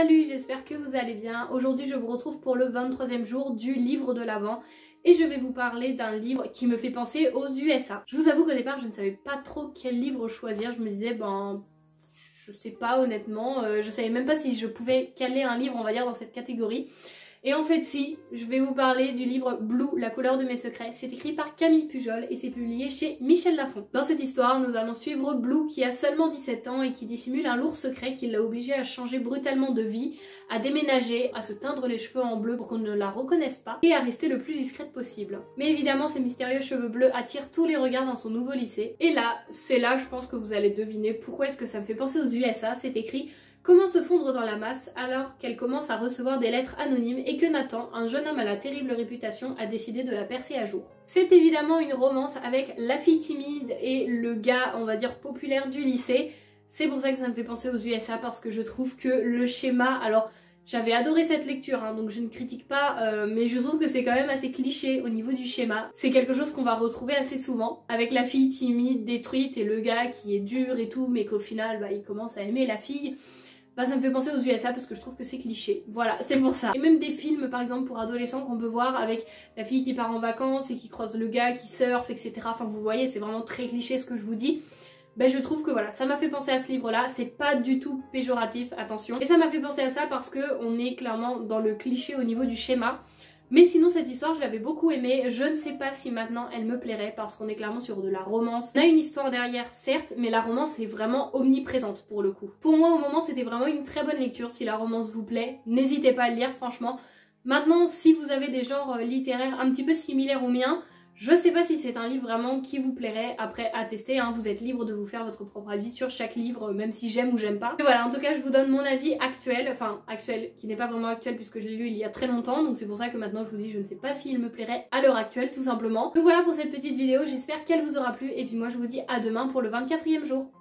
Salut, j'espère que vous allez bien. Aujourd'hui je vous retrouve pour le 23e jour du livre de l'Avent et je vais vous parler d'un livre qui me fait penser aux USA. Je vous avoue qu'au départ je ne savais pas trop quel livre choisir, je me disais je sais pas honnêtement, je savais même pas si je pouvais caler un livre on va dire dans cette catégorie. Et en fait si, je vais vous parler du livre Blue, la couleur de mes secrets. C'est écrit par Camille Pujol et c'est publié chez Michel Lafon. Dans cette histoire, nous allons suivre Blue qui a seulement 17 ans et qui dissimule un lourd secret qui l'a obligé à changer brutalement de vie, à déménager, à se teindre les cheveux en bleu pour qu'on ne la reconnaisse pas et à rester le plus discrète possible. Mais évidemment, ces mystérieux cheveux bleus attirent tous les regards dans son nouveau lycée. Et là, c'est là je pense que vous allez deviner pourquoi est-ce que ça me fait penser aux USA. C'est écrit: comment se fondre dans la masse alors qu'elle commence à recevoir des lettres anonymes et que Nathan, un jeune homme à la terrible réputation, a décidé de la percer à jour. C'est évidemment une romance avec la fille timide et le gars, on va dire, populaire du lycée. C'est pour ça que ça me fait penser aux USA parce que je trouve que le schéma, alors j'avais adoré cette lecture hein, donc je ne critique pas mais je trouve que c'est quand même assez cliché au niveau du schéma. C'est quelque chose qu'on va retrouver assez souvent avec la fille timide, détruite et le gars qui est dur et tout mais qu'au final il commence à aimer la fille. Ça me fait penser aux USA parce que je trouve que c'est cliché. Voilà, c'est pour ça. Et même des films par exemple pour adolescents qu'on peut voir avec la fille qui part en vacances et qui croise le gars qui surfe, etc. Enfin vous voyez, c'est vraiment très cliché ce que je vous dis. Je trouve que voilà, ça m'a fait penser à ce livre là, c'est pas du tout péjoratif, attention. Et ça m'a fait penser à ça parce que on est clairement dans le cliché au niveau du schéma. Mais sinon cette histoire je l'avais beaucoup aimée, je ne sais pas si maintenant elle me plairait parce qu'on est clairement sur de la romance. On a une histoire derrière certes, mais la romance est vraiment omniprésente pour le coup. Pour moi au moment c'était vraiment une très bonne lecture, si la romance vous plaît, n'hésitez pas à le lire franchement. Maintenant si vous avez des genres littéraires un petit peu similaires aux miens, je sais pas si c'est un livre vraiment qui vous plairait, après à tester, hein, vous êtes libre de vous faire votre propre avis sur chaque livre, même si j'aime ou j'aime pas. Et voilà, en tout cas je vous donne mon avis actuel, enfin actuel, qui n'est pas vraiment actuel puisque je l'ai lu il y a très longtemps, donc c'est pour ça que maintenant je vous dis je ne sais pas s'il me plairait à l'heure actuelle tout simplement. Donc voilà pour cette petite vidéo, j'espère qu'elle vous aura plu et puis moi je vous dis à demain pour le 24e jour.